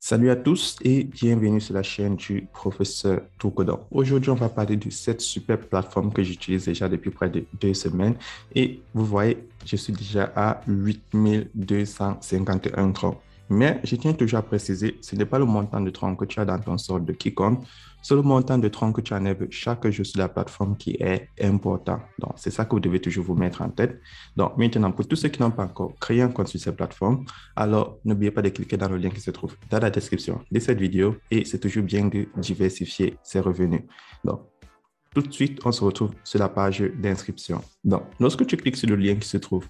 Salut à tous et bienvenue sur la chaîne du professeur Toukodon. Aujourd'hui, on va parler de cette super plateforme que j'utilise déjà depuis près de 2 semaines. Et vous voyez, je suis déjà à 8251 troncs. Mais je tiens toujours à préciser, ce n'est pas le montant de troncs que tu as dans ton solde qui compte, c'est le montant de troncs que tu enlèves chaque jour sur la plateforme qui est important. Donc, c'est ça que vous devez toujours vous mettre en tête. Donc, maintenant, pour tous ceux qui n'ont pas encore créé un compte sur cette plateforme, alors n'oubliez pas de cliquer dans le lien qui se trouve dans la description de cette vidéo et c'est toujours bien de diversifier ses revenus. Donc, tout de suite, on se retrouve sur la page d'inscription. Donc, lorsque tu cliques sur le lien qui se trouve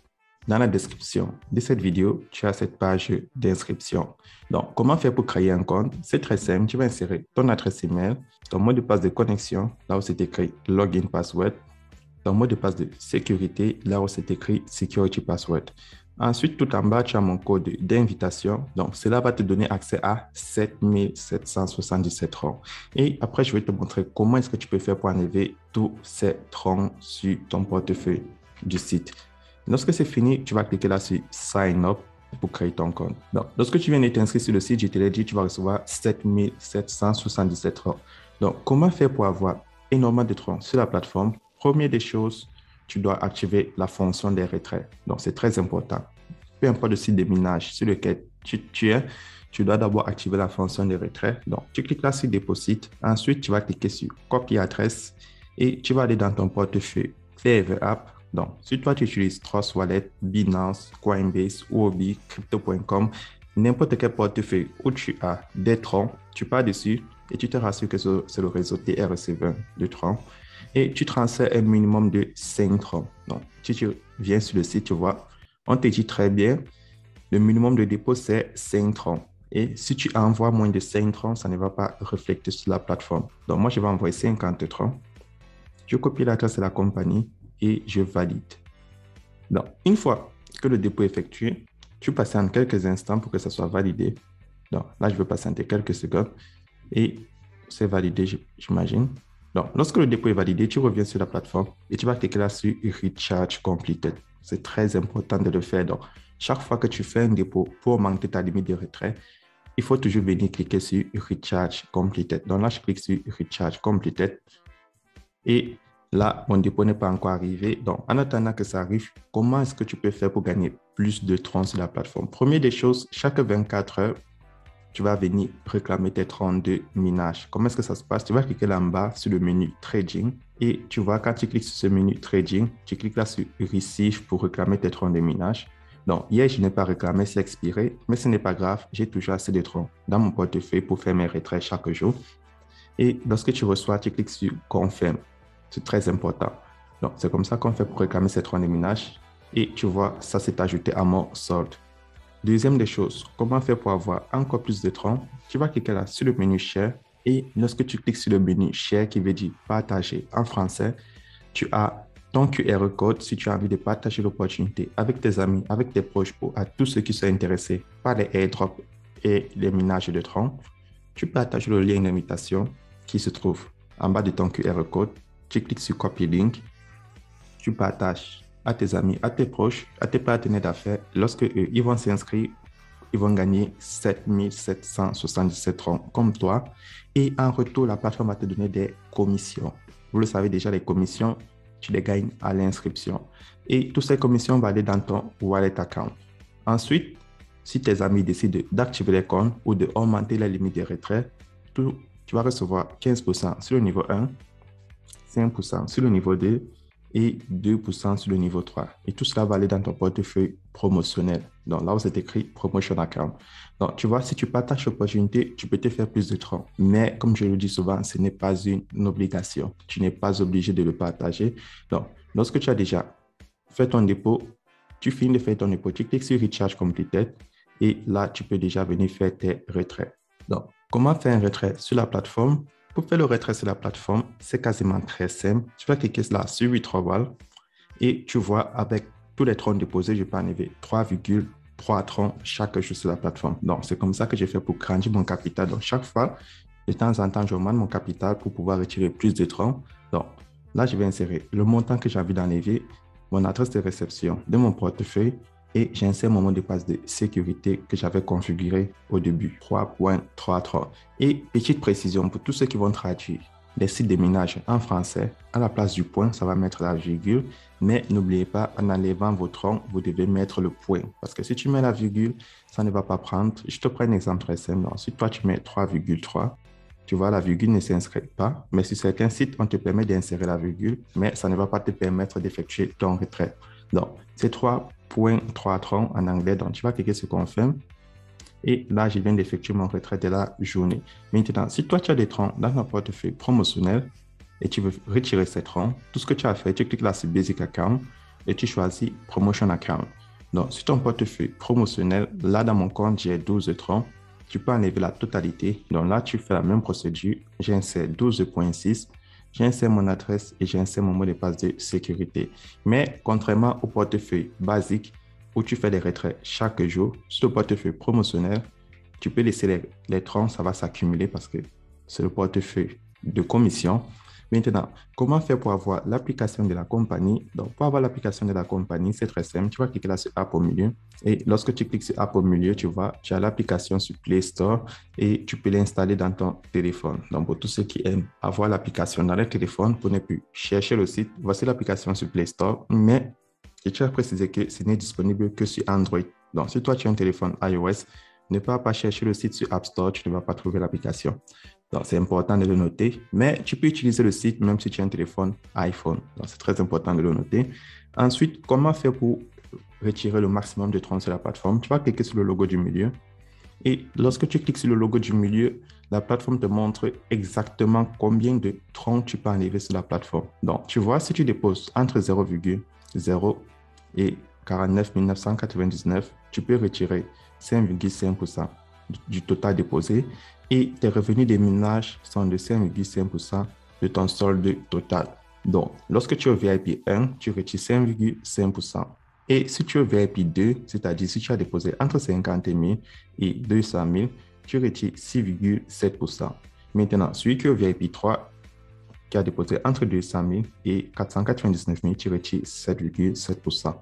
dans la description de cette vidéo, tu as cette page d'inscription. Donc, comment faire pour créer un compte? C'est très simple. Tu vas insérer ton adresse email, ton mot de passe de connexion, là où c'est écrit login password, ton mot de passe de sécurité, là où c'est écrit security password. Ensuite, tout en bas, tu as mon code d'invitation. Donc, cela va te donner accès à 7777 troncs. Et après, je vais te montrer comment est-ce que tu peux faire pour enlever tous ces troncs sur ton portefeuille du site. Lorsque c'est fini, tu vas cliquer là sur Sign Up pour créer ton compte. Donc, lorsque tu viens de t'inscrire sur le site, je te l'ai dit, tu vas recevoir 7777 troncs. Donc, comment faire pour avoir énormément de troncs sur la plateforme? Première des choses, tu dois activer la fonction des retraits. Donc, c'est très important. Peu importe le site de minage sur lequel tu es, tu dois d'abord activer la fonction des retraits. Donc, tu cliques là sur Déposit. Ensuite, tu vas cliquer sur Copie adresse et tu vas aller dans ton portefeuille Fiverr App. Donc, si toi, tu utilises Trust Wallet, Binance, Coinbase, Huobi, Crypto.com, n'importe quel portefeuille où tu as des troncs, tu pars dessus et tu te rassures que c'est le réseau TRC20 de troncs et tu transfères un minimum de 5 troncs. Donc, si tu viens sur le site, tu vois, on te dit très bien, le minimum de dépôt, c'est 5 troncs. Et si tu envoies moins de 5 troncs, ça ne va pas refléter sur la plateforme. Donc, moi, je vais envoyer 50 troncs. Je copie l'adresse de la compagnie et je valide. Donc, une fois que le dépôt est effectué, tu patientes quelques instants pour que ça soit validé. Donc, là, je vais patienter quelques secondes et c'est validé, j'imagine. Donc, lorsque le dépôt est validé, tu reviens sur la plateforme et tu vas cliquer là sur Recharge Completed. C'est très important de le faire. Donc, chaque fois que tu fais un dépôt pour augmenter ta limite de retrait, il faut toujours venir cliquer sur Recharge Completed. Donc là, je clique sur Recharge Completed et là, mon dépôt n'est pas encore arrivé. Donc, en attendant que ça arrive, comment est-ce que tu peux faire pour gagner plus de troncs sur la plateforme? Première des choses, chaque 24 heures, tu vas venir réclamer tes troncs de minage. Comment est-ce que ça se passe? Tu vas cliquer là en bas sur le menu Trading et tu vois, quand tu cliques sur ce menu Trading, tu cliques là sur Receive pour réclamer tes troncs de minage. Donc, hier, je n'ai pas réclamé, c'est expiré, mais ce n'est pas grave, j'ai toujours assez de troncs dans mon portefeuille pour faire mes retraits chaque jour. Et lorsque tu reçois, tu cliques sur Confirm. C'est très important. Donc, c'est comme ça qu'on fait pour réclamer ces troncs de minage. Et tu vois, ça s'est ajouté à mon solde. Deuxième des choses, comment faire pour avoir encore plus de troncs? Tu vas cliquer là sur le menu Share et lorsque tu cliques sur le menu Share qui veut dire partager en français, tu as ton QR code si tu as envie de partager l'opportunité avec tes amis, avec tes proches ou à tous ceux qui sont intéressés par les airdrops et les minages de troncs. Tu partages le lien d'invitation qui se trouve en bas de ton QR code. Tu cliques sur Copy Link, tu partages à tes amis, à tes proches, à tes partenaires d'affaires. Lorsque eux, ils vont s'inscrire, ils vont gagner 7777 troncs comme toi. Et en retour, la plateforme va te donner des commissions. Vous le savez déjà, les commissions, tu les gagnes à l'inscription. Et toutes ces commissions vont aller dans ton wallet account. Ensuite, si tes amis décident d'activer les comptes ou d'augmenter la limite des retraits, tu vas recevoir 15% sur le niveau 1, 5% sur le niveau 2 et 2% sur le niveau 3. Et tout cela va aller dans ton portefeuille promotionnel. Donc là où c'est écrit Promotion Account. Donc tu vois, si tu partages l'opportunité, tu peux te faire plus de troncs. Mais comme je le dis souvent, ce n'est pas une obligation. Tu n'es pas obligé de le partager. Donc, lorsque tu as déjà fait ton dépôt, tu finis de faire ton dépôt, tu cliques sur Recharge Completed et là, tu peux déjà venir faire tes retraits. Donc, comment faire un retrait sur la plateforme? Pour faire le retrait sur la plateforme, c'est quasiment très simple. Tu vas cliquer là sur Withdrawal et tu vois avec tous les troncs déposés, je peux enlever 3,3 troncs chaque jour sur la plateforme. Donc, c'est comme ça que j'ai fait pour grandir mon capital. Donc, chaque fois, de temps en temps, j'augmente mon capital pour pouvoir retirer plus de troncs. Donc, là, je vais insérer le montant que j'ai envie d'enlever, mon adresse de réception de mon portefeuille, et j'insère mon mot de passe de sécurité que j'avais configuré au début, 3.33. Et petite précision pour tous ceux qui vont traduire les sites de minage en français, à la place du point, ça va mettre la virgule, mais n'oubliez pas, en enlevant votre rond, vous devez mettre le point. Parce que si tu mets la virgule, ça ne va pas prendre. Je te prends un exemple très simple. Si toi, tu mets 3,3, tu vois, la virgule ne s'inscrit pas, mais sur certains sites, on te permet d'insérer la virgule, mais ça ne va pas te permettre d'effectuer ton retrait. Donc, c'est 3.33 en anglais, donc tu vas cliquer sur confirme. Et là, je viens d'effectuer mon retrait de la journée. Maintenant, si toi, tu as des troncs dans ton portefeuille promotionnel et tu veux retirer ces troncs, tout ce que tu as fait, tu cliques là sur Basic Account et tu choisis Promotion Account. Donc, sur ton portefeuille promotionnel, là, dans mon compte, j'ai 12 troncs. Tu peux enlever la totalité. Donc là, tu fais la même procédure. J'insère 12.6. J'insère mon adresse et j'insère mon mot de passe de sécurité. Mais contrairement au portefeuille basique où tu fais des retraits chaque jour, sur le portefeuille promotionnel, tu peux laisser les troncs, ça va s'accumuler parce que c'est le portefeuille de commission. Maintenant, comment faire pour avoir l'application de la compagnie? Donc, pour avoir l'application de la compagnie, c'est très simple. Tu vas cliquer là sur App au milieu. Et lorsque tu cliques sur App au milieu, tu vois, tu as l'application sur Play Store et tu peux l'installer dans ton téléphone. Donc, pour tous ceux qui aiment avoir l'application dans leur téléphone pour ne plus chercher le site, voici l'application sur Play Store. Mais je tiens à préciser que ce n'est disponible que sur Android. Donc, si toi, tu as un téléphone iOS, ne pas chercher le site sur App Store, tu ne vas pas trouver l'application. Donc, c'est important de le noter, mais tu peux utiliser le site même si tu as un téléphone iPhone. Donc, c'est très important de le noter. Ensuite, comment faire pour retirer le maximum de troncs sur la plateforme? Tu vas cliquer sur le logo du milieu. Et lorsque tu cliques sur le logo du milieu, la plateforme te montre exactement combien de troncs tu peux enlever sur la plateforme. Donc, tu vois, si tu déposes entre 0,0 et 49 999, tu peux retirer 5,5% du total déposé et tes revenus des ménages sont de 5,5% de ton solde total. Donc, lorsque tu es au VIP 1, tu retires 5,5%. Et si tu es au VIP 2, c'est-à-dire si tu as déposé entre 50 000 et 200 000, tu retires 6,7%. Maintenant, celui qui est au VIP 3, qui a déposé entre 200 000 et 499 000, tu retires 7,7%.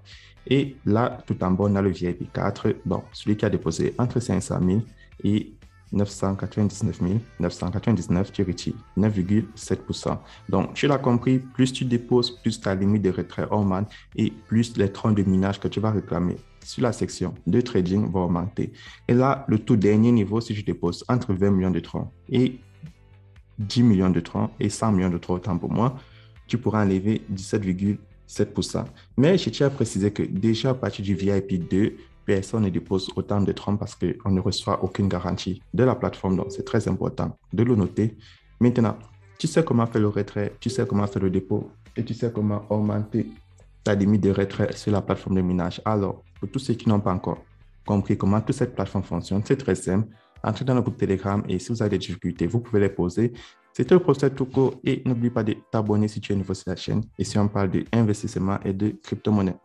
Et là, tout en bas, on a le VIP 4, donc celui qui a déposé entre 500 000 et 999 999, tu retires 9,7%. Donc, tu l'as compris, plus tu déposes, plus ta limite de retrait augmente et plus les troncs de minage que tu vas réclamer sur la section de trading va augmenter. Et là, le tout dernier niveau, si je dépose entre 20 millions de troncs et 10 millions de troncs et 100 millions de troncs, autant pour moi, tu pourras enlever 17,7%. Mais je tiens à préciser que déjà à partir du VIP 2, personne ne dépose autant de troncs parce qu'on ne reçoit aucune garantie de la plateforme. Donc, c'est très important de le noter. Maintenant, tu sais comment faire le retrait, tu sais comment faire le dépôt et tu sais comment augmenter ta limite de retrait sur la plateforme de minage. Alors, pour tous ceux qui n'ont pas encore compris comment toute cette plateforme fonctionne, c'est très simple. Entrez dans le groupe Telegram et si vous avez des difficultés, vous pouvez les poser. C'était le professeur Touko et n'oublie pas de t'abonner si tu es nouveau sur la chaine et si on parle d'investissement et de crypto-monnaie.